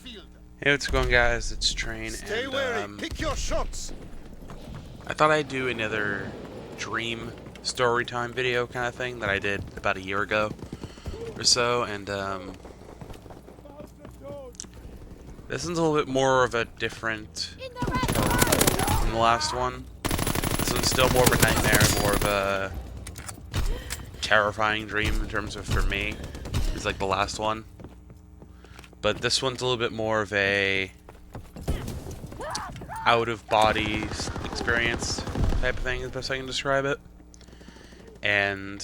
Hey, what's going, guys? It's Train, Stay and wary. Pick your shots. I thought I'd do another dream story time video kind of thing that I did about a year ago or so, and this one's a little bit more of a different tone from the last one. This one's still more of a nightmare, more of a terrifying dream in terms of, for me, it's like the last one. But this one's a little bit more of a out-of-body experience type of thing is the best I can describe it. And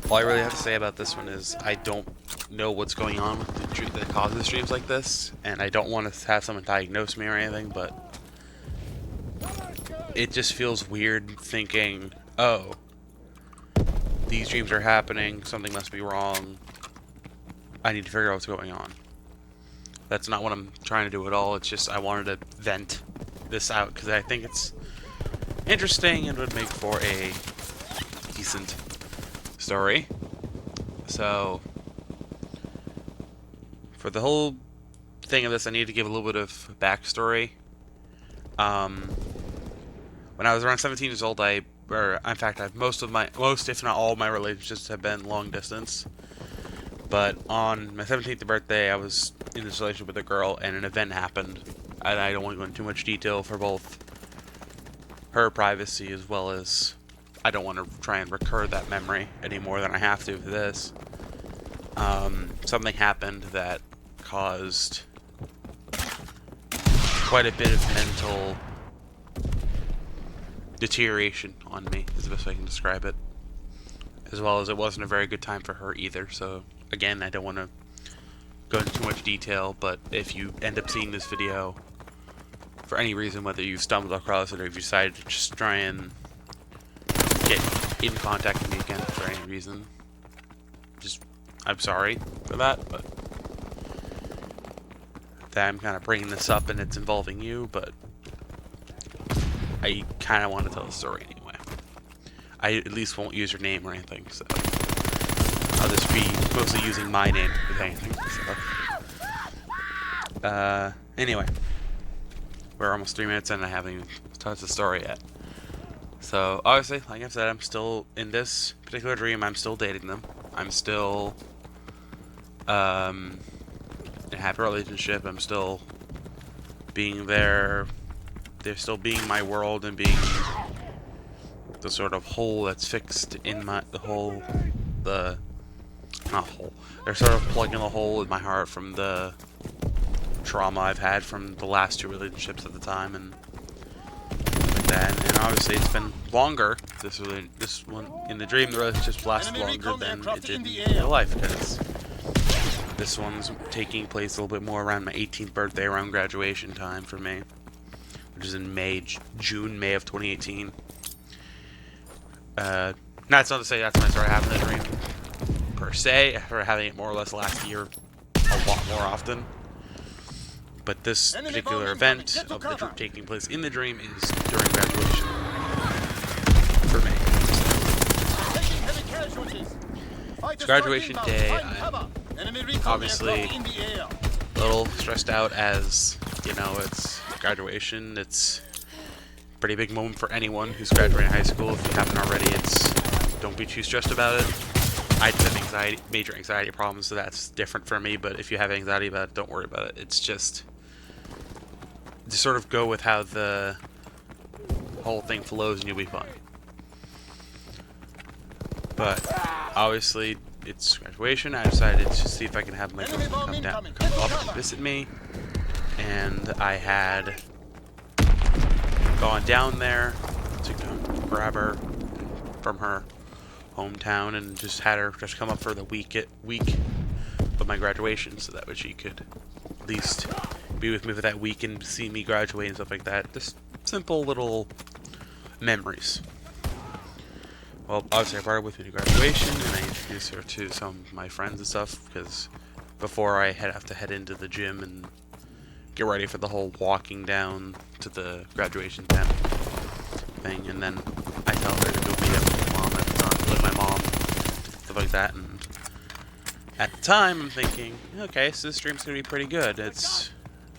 all I really have to say about this one is I don't know what's going on with the dream that causes dreams like this, and I don't want to have someone diagnose me or anything, but it just feels weird thinking, oh, these dreams are happening, something must be wrong, I need to figure out what's going on. That's not what I'm trying to do at all. It's just I wanted to vent this out because I think it's interesting and would make for a decent story. So, for the whole thing of this, I need to give a little bit of backstory. When I was around 17 years old, in fact, most if not all of my relationships have been long distance. But on my 17th birthday, I was in this relationship with a girl, and an event happened. I don't want to go into too much detail for both her privacy as well as I don't want to try and recur that memory any more than I have to for this. Something happened that caused quite a bit of mental deterioration on me, is the best way I can describe it. As well as it wasn't a very good time for her either, so again, I don't want to go into too much detail, but if you end up seeing this video for any reason, whether you stumbled across it or if you decided to just try and get in contact with me again for any reason, I'm sorry for that, but that I'm kind of bringing this up and it's involving you, but I kind of want to tell the story anyway. I at least won't use your name or anything, so I'll just be mostly using my name if anything, so. Anyway. We're almost 3 minutes in and I haven't even started the story yet. So, obviously, like I said, I'm still, in this particular dream, I'm still dating them. I'm still, in a happy relationship. I'm still being there. They're still being my world and being the sort of hole that's fixed in not hole. They're sort of plugging a hole in my heart from the trauma I've had from the last 2 relationships at the time and like that. And obviously it's been longer. This one in the dream, the relationship lasted longer than it did in real life, because this one's taking place a little bit more around my 18th birthday, around graduation time for me, which is in May of 2018. That's not to say that's when I started having the dream per se. I started having it more or less last year a lot more often. But this particular event of the dream taking place in the dream is during graduation for me. It's graduation day. I'm obviously a little stressed out as, you know, it's graduation. It's a pretty big moment for anyone who's graduating high school. If you haven't already, don't be too stressed about it. I just have major anxiety problems, so that's different for me. But if you have anxiety about it, don't worry about it. It's just to sort of go with how the whole thing flows and you'll be fine. But obviously it's graduation. I decided to see if I can have my girlfriend come up and visit me, and I had gone down there to grab her from her hometown and just had her just come up for the week of my graduation, so that way she could at least be with me for that week and see me graduate and stuff like that. Just simple little memories. Well, obviously I brought her with me to graduation, and I introduced her to some of my friends and stuff, because before I have to head into the gym and get ready for the whole walking down to the graduation tent thing, and then I tell her to go meet up with my mom at the time, with my mom, stuff like that, and At the time, I'm thinking, okay, so this dream's gonna be pretty good. It's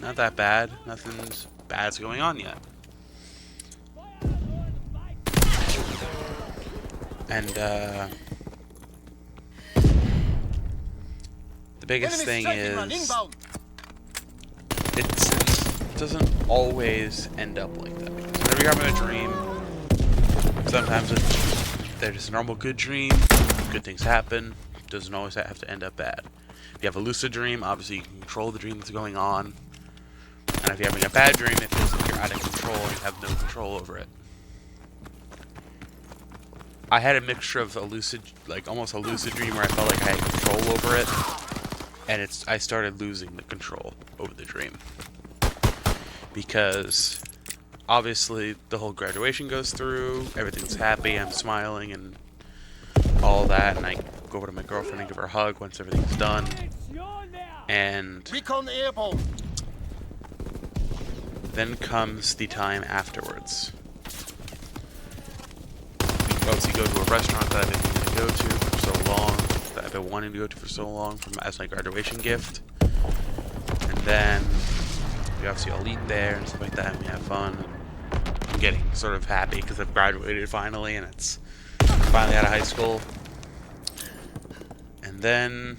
not that bad. Nothing's bad's going on yet. And, the biggest thing is, it doesn't always end up like that. Because whenever you're having a dream, sometimes they're just a normal good dream, good things happen, doesn't always have to end up bad. If you have a lucid dream, obviously you can control the dream that's going on. And if you're having a bad dream, it feels like you're out of control and you have no control over it. I had a mixture of a lucid, like almost a lucid dream where I felt like I had control over it, and I started losing the control over the dream. Because obviously the whole graduation goes through, everything's happy, I'm smiling and all that, and I go over to my girlfriend and give her a hug once everything's done. And then comes the time afterwards. We obviously go to a restaurant that I've been wanting to go to for so long, that I've been wanting to go to for so long as my graduation gift. And then we obviously all eat there and stuff like that, and we have fun. I'm getting sort of happy because I've graduated finally, and it's finally out of high school. And then,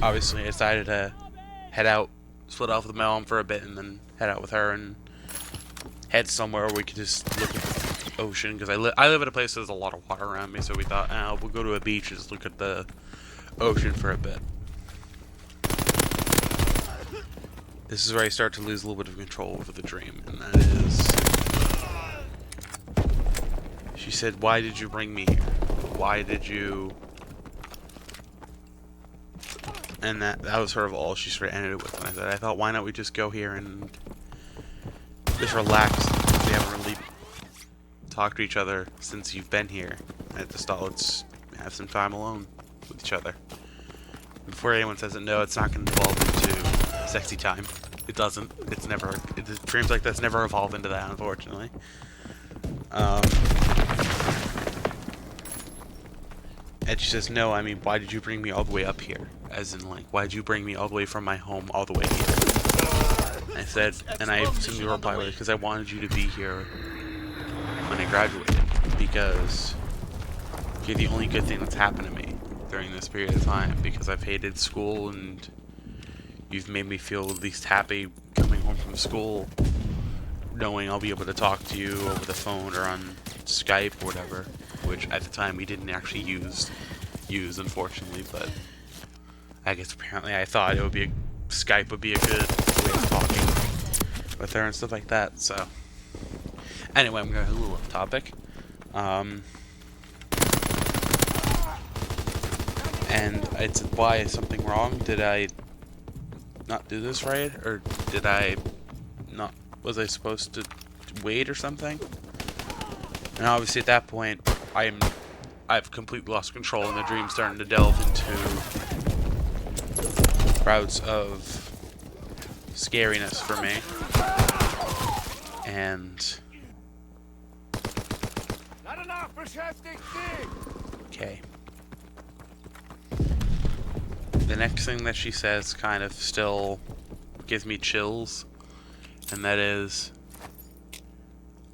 obviously, I decided to head out, split off with Mel for a bit, and then head out with her and head somewhere where we could just look at the ocean. Because I live at a place that has a lot of water around me, so we thought, we'll go to a beach and just look at the ocean for a bit. This is where I start to lose a little bit of control over the dream, and that is... She said, "Why did you bring me here? Why did you..." And that was sort of all she sort of ended it with. And I said, I thought, why not we just go here and just relax. We haven't really talked to each other since you've been here. I just thought, let's have some time alone with each other. Before anyone says it, no, it's not going to evolve into sexy time. It doesn't. It's never. Dreams like this never evolve into that, unfortunately. And she says, no, I mean, why did you bring me all the way up here? As in, like, why did you bring me all the way from my home all the way here? I said, and I simply replied with, because I wanted you to be here when I graduated. Because you're the only good thing that's happened to me during this period of time. Because I've hated school, and you've made me feel at least happy coming home from school, knowing I'll be able to talk to you over the phone or on Skype or whatever. Which at the time we didn't actually use unfortunately, but I guess apparently I thought it would be Skype would be a good way of talking with her and stuff like that. So anyway, I'm going a little off topic. And I said, why is something wrong? Did I not do this right, or did I not? Was I supposed to wait or something? And obviously at that point, I've completely lost control, and the dream's starting to delve into routes of scariness for me. And okay. The next thing that she says kind of still gives me chills, and that is,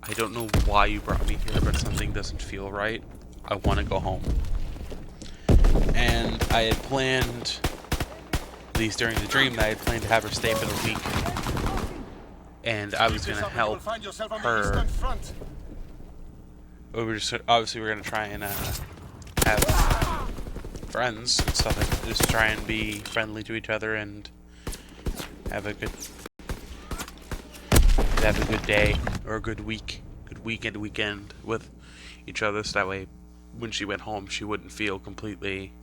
I don't know why you brought me here, but something doesn't feel right. I want to go home. And I had planned, at least during the dream, that I had planned to have her stay for the week. And I was going to help her. Obviously, we're going to try and have friends and stuff like that. Just try and be friendly to each other and have a good day or a good weekend with each other, so that way when she went home she wouldn't feel completely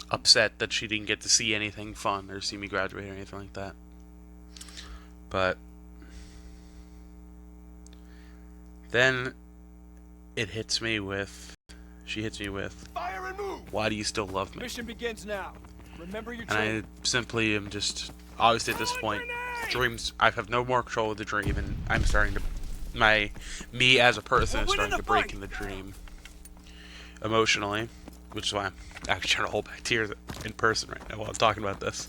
upset that she didn't get to see anything fun or see me graduate or anything like that. But then she hits me with, fire and move. Why do you still love me? Mission begins now. Remember your And I simply am just, obviously at this point, dreams, I have no more control of the dream, and I'm starting to, me as a person is starting to break in the dream emotionally, which is why I'm actually trying to hold back tears in person right now while I'm talking about this.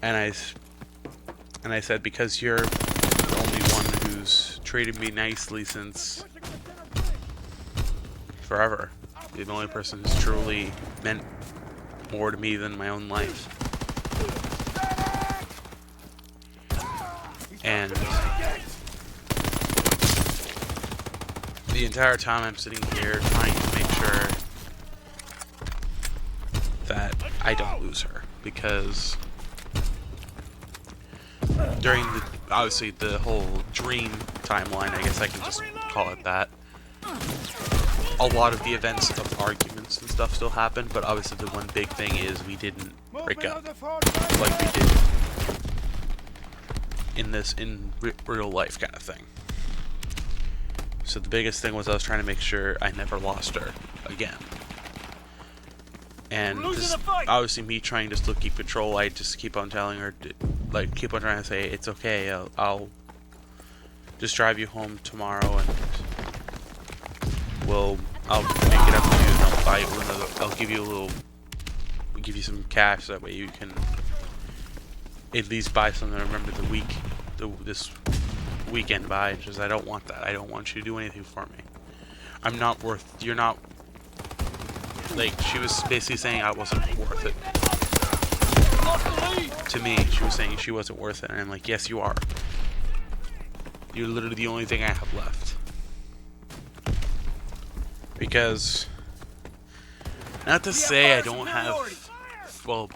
And I said, because you're the only one who's treated me nicely since forever. You're the only person who's truly meant more to me than my own life. And the entire time I'm sitting here trying to make sure that I don't lose her, because during the, obviously the whole dream timeline, I guess I can just call it that, a lot of the events of arguments and stuff still happen, but obviously the one big thing is we didn't break up like we did in real life kind of thing. So the biggest thing was I was trying to make sure I never lost her again. And this is obviously me trying to still keep control. I just keep on telling her, like, keep on trying to say, it's okay, I'll just drive you home tomorrow and I'll make it up to you, and I'll buy you another, I'll give you some cash, so that way you can at least buy something to remember this weekend by. It's just, I don't want that. I don't want you to do anything for me. You're not, like, she was basically saying I wasn't worth it. To me, she was saying she wasn't worth it, and I'm like, yes, you are. You're literally the only thing I have left. Because, not to say I don't have, well,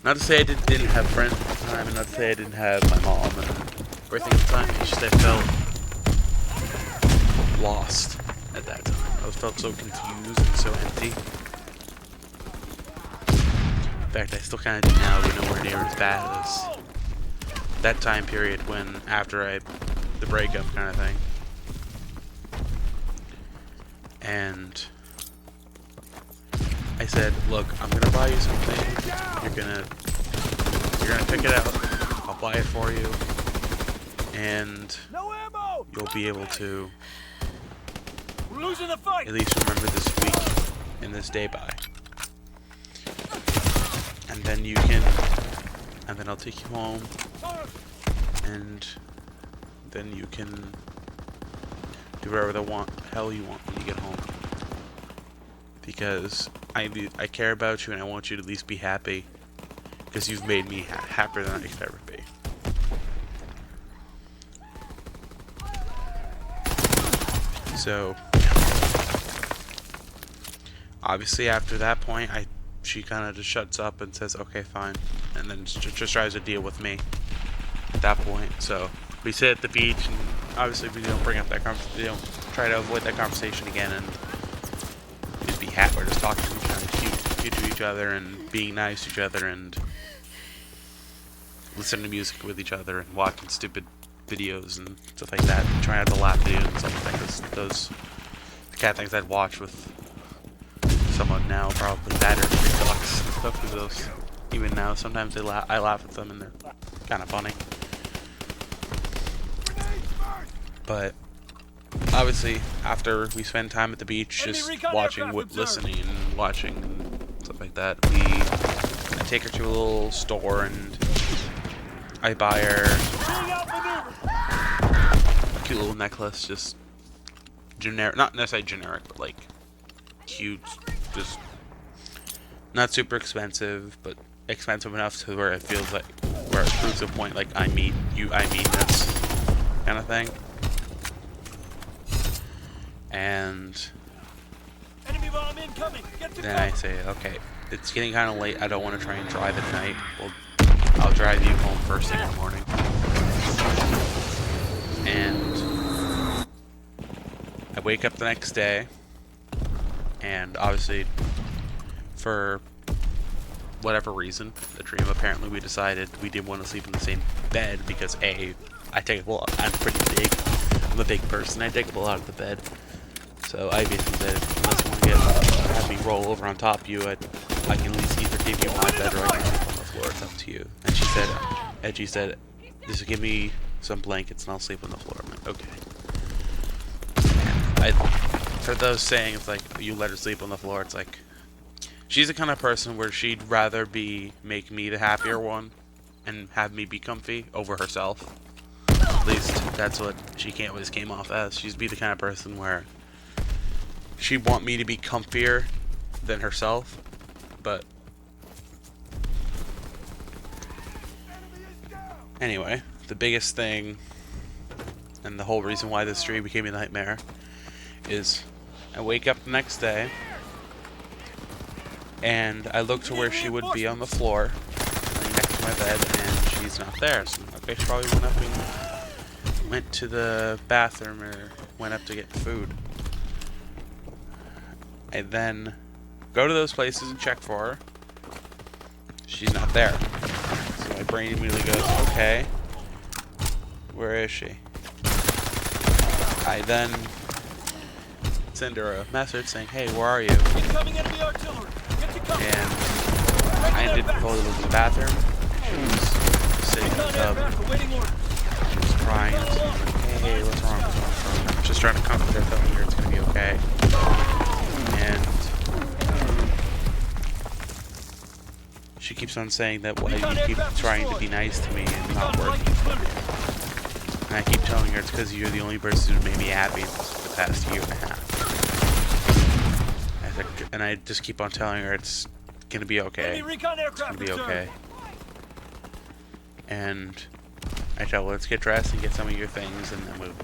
not to say I didn't have friends at the time, and not to say I didn't have my mom and everything at the time. It's just I felt lost at that time. I felt so confused and so empty. In fact, I still kind of do now, but nowhere near as bad as that time period when, after the breakup kind of thing. And I said, look, I'm gonna buy you something. You're gonna pick it out. I'll buy it for you, and you'll be able to at least remember this week and this day by. And then and then I'll take you home, and then you can do whatever the hell you want when you get home. Because I care about you, and I want you to at least be happy, because you've made me happier than I could ever be. So obviously after that point, she kind of just shuts up and says, okay, fine, and then just tries to deal with me at that point. So we sit at the beach, and obviously we don't bring up that conversation. We don't try to avoid that conversation again, and just be happy. We're just talking, kind of cute to each other, and being nice to each other, and listening to music with each other, and watching stupid videos and stuff like that, and trying not to laugh videos and stuff like that. Those the kind of things I'd watch with someone now, probably that or TikToks and stuff, because those, even now, sometimes I laugh at them, and they're kind of funny. But obviously, after we spend time at the beach, just watching, listening, and watching, and stuff like that, I take her to a little store, and I buy her a cute little necklace, just generic, not necessarily generic, but like cute, just not super expensive, but expensive enough to where it feels like, where it proves a point, like I mean this kind of thing. And then I say, okay, it's getting kind of late. I don't want to try and drive at night. Well, I'll drive you home first thing in the morning. And I wake up the next day, and obviously, for whatever reason, the dream, apparently we decided we didn't want to sleep in the same bed because I'm pretty big. I'm a big person. I take a lot of the bed. So I basically said, unless you want to have me roll over on top of you, I can at least either give you my bed or I can sleep on the floor. It's up to you. And she said, just give me some blankets and I'll sleep on the floor. I'm like, okay. And for those saying, it's like, you let her sleep on the floor, it's like, She's the kind of person where she'd rather make me the happier one and have me be comfy over herself. At least that's what she always came off as. She'd be the kind of person where she'd want me to be comfier than herself, but anyway, the biggest thing and the whole reason why this stream became a nightmare is I wake up the next day and I look to where she would be on the floor, laying next to my bed, and she's not there. So I'm like, okay, she probably went to the bathroom or went up to get food. I then go to those places and check for her. She's not there. So my brain immediately goes, okay, where is she? I then send her a message saying, hey, where are you? Incoming enemy artillery. Get to cover. And I did go to the bathroom. She was sitting in the tub. She was crying. And like, hey, what's wrong? I'm just trying to comfort her, telling her it's going to be okay. And she keeps on saying that why you keep trying to be nice to me and not working. And I keep telling her it's because you're the only person who made me happy the past year and a half. And I just keep on telling her it's gonna be okay. It's gonna be okay. And I tell her, let's get dressed and get some of your things, and then we'll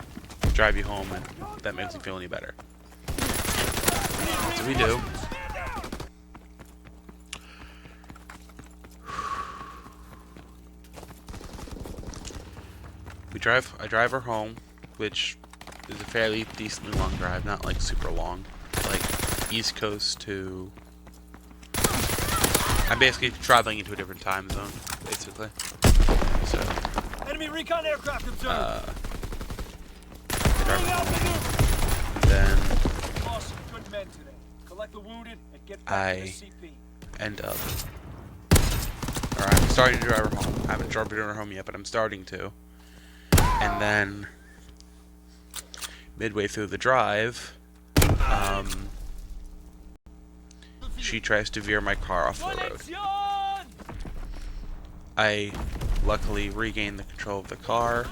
drive you home, and if that makes me feel any better. So we do. I drive her home, which is a fairly decently long drive, not like super long. Like East Coast to... I'm basically traveling into a different time zone, basically. So... Enemy recon aircraft observed. Then... Lost some good men today. Collect the wounded and get back to the CP. End up... Or I'm starting to drive her home. I haven't driven her home yet, but I'm starting to. And then, midway through the drive, she tries to veer my car off the road. I luckily regain the control of the car,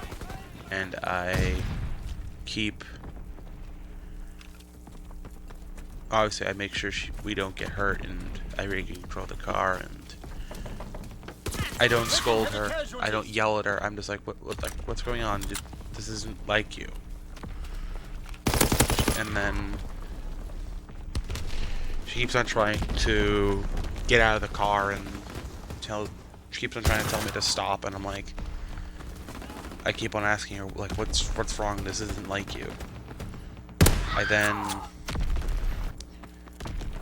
and I keep... Obviously, I make sure we don't get hurt, and I regain control of the car, and I don't scold her. I don't yell at her. I'm just like, what's going on? This isn't like you. And then she keeps on trying to get out of the car and she keeps on trying to tell me to stop, and I'm like, I keep on asking her, like, what's wrong? This isn't like you. I then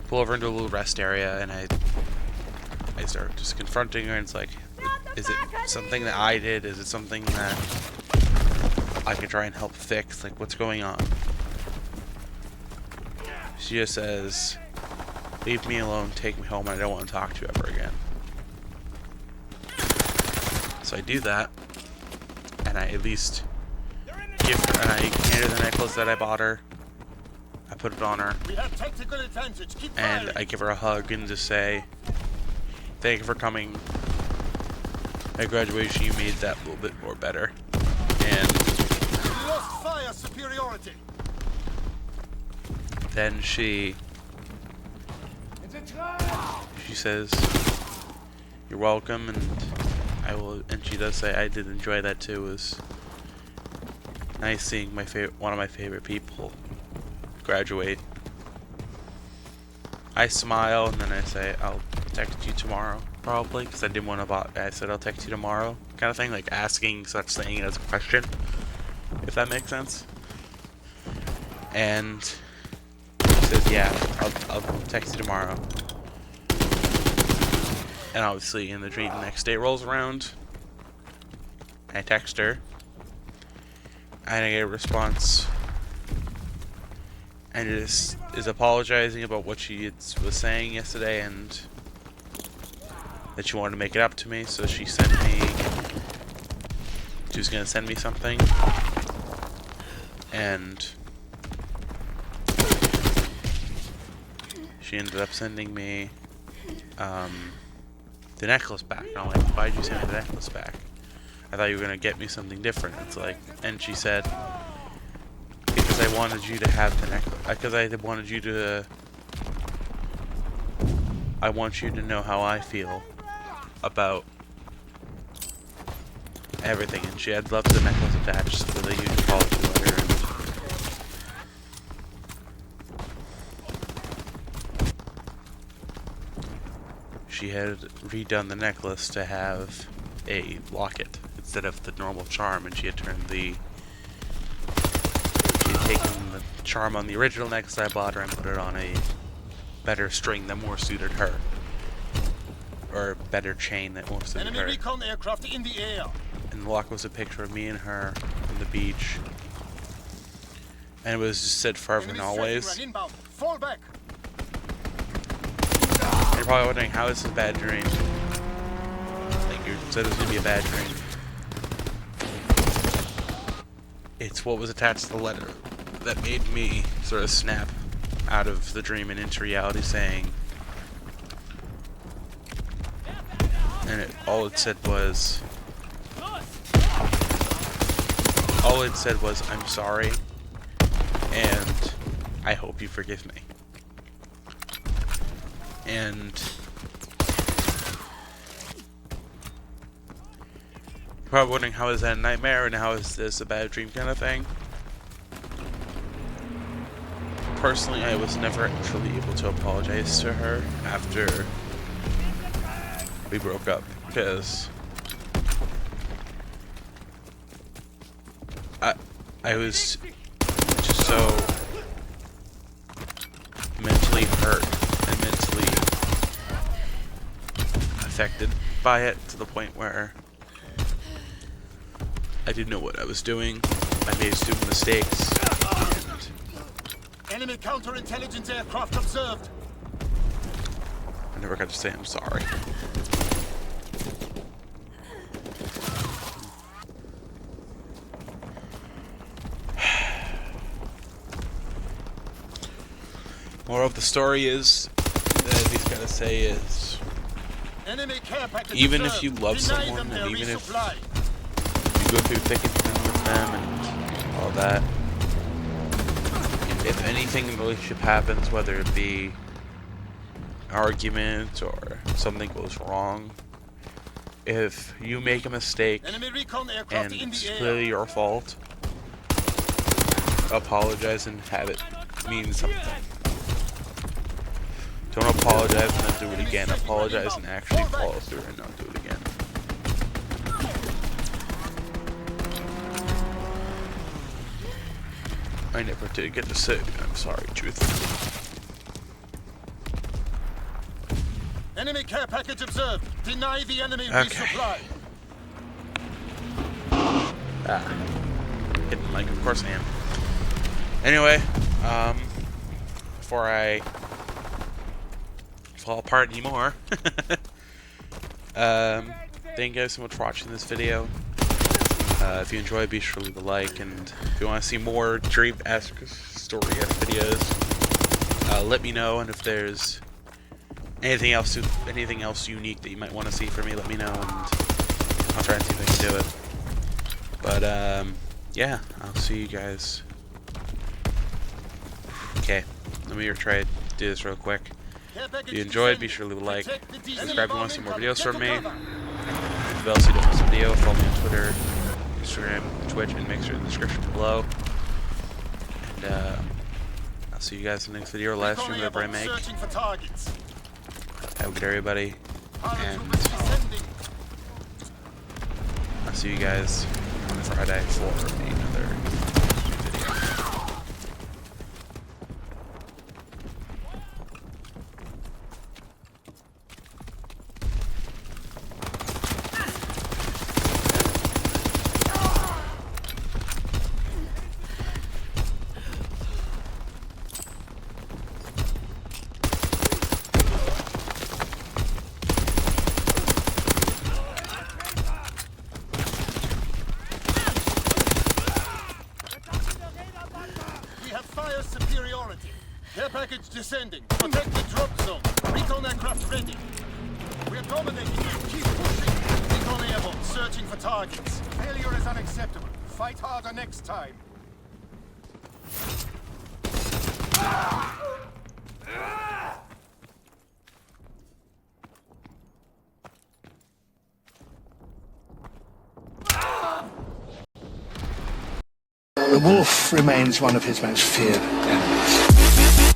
pull over into a little rest area, and I start just confronting her, and it's like, is it something that I did? Is it something that I can try and help fix? Like, what's going on? She just says, leave me alone, take me home, I don't want to talk to you ever again. So I do that, and I at least give her, and I hand her the necklace that I bought her. I put it on her, and I give her a hug and just say, thank you for coming. At graduation, you made that a little bit more better. And then she says, you're welcome, and I will. And she does say, I did enjoy that too. It was nice seeing one of my favorite people graduate. I smile, and then I say, I'll text you tomorrow, probably, because I didn't want to. I said I'll text you tomorrow, kind of thing, like asking such thing as a question, if that makes sense. And she says, yeah, I'll text you tomorrow. And obviously, in the dream, the next day rolls around. I text her, and I get a response, and it is apologizing about what she was saying yesterday, and that she wanted to make it up to me, so she was gonna send me something, and she ended up sending me the necklace back. And I'm like, why'd you send me the necklace back? I thought you were gonna get me something different. It's like, and she said, because I wanted you to have the necklace. Because I wanted you to. I want you to know how I feel about everything. And she had left the necklace attached to the huge apology letter. And she had redone the necklace to have a locket instead of the normal charm, and she had turned the. She had taken the charm on the original necklace I bought her and put it on a better string that more suited her, or a better chain that more suited Enemy her. recon aircraft in the air. And the lock was a picture of me and her on the beach, and it was just said forever and always. Inbound. Fall back. You're probably wondering, how is this a bad dream? Like, you said it was gonna be a bad dream. It's what was attached to the letter that made me sort of snap out of the dream and into reality, saying, and all it said was, I'm sorry, and I hope you forgive me. And you're probably wondering, how is that a nightmare and how is this a bad dream kind of thing? Personally, I was never actually able to apologize to her after we broke up, because I was just so mentally hurt and mentally affected by it, to the point where I didn't know what I was doing. I made stupid mistakes. Enemy counterintelligence aircraft observed. I never got to say I'm sorry. Moral of the story is, that I just gotta say is, Enemy care package even observed. if you love Deny someone, them their and even if resupply. you go through thick and thin with them and all that, if anything in the relationship happens, whether it be an argument or something goes wrong, if you make a mistake Enemy recon aircraft and in it's the air. clearly your fault, apologize and have it mean something. Don't apologize and then do it again. Apologize and actually follow through and not do it again. I never did get to say I'm sorry, truthfully. Enemy care package observed. Deny the enemy Okay. resupply. Hitting the mic, of course I am. Anyway, before I fall apart anymore, thank you guys so much for watching this video. If you enjoyed, be sure to leave a like, and if you want to see more Dream-esque story-esque videos, let me know, and if there's anything else unique that you might want to see from me, let me know, and I'll try and see if I can do it. But, yeah, I'll see you guys. Okay, let me try to do this real quick. If you enjoyed, be sure to leave a like. Subscribe if you want to see more videos from me. If else you don't miss a video, follow me on Twitter, Instagram, Twitch, and make sure in the description below. And, I'll see you guys in the next video or live stream, whatever I make. Have a good day, everybody. And I'll see you guys on Friday for another video. Fire superiority. Care package descending. Protect the drop zone. Recon aircraft ready. We're dominating. Keep pushing. Eco-level, searching for targets. Failure is unacceptable. Fight harder next time. The wolf remains one of his most feared enemies.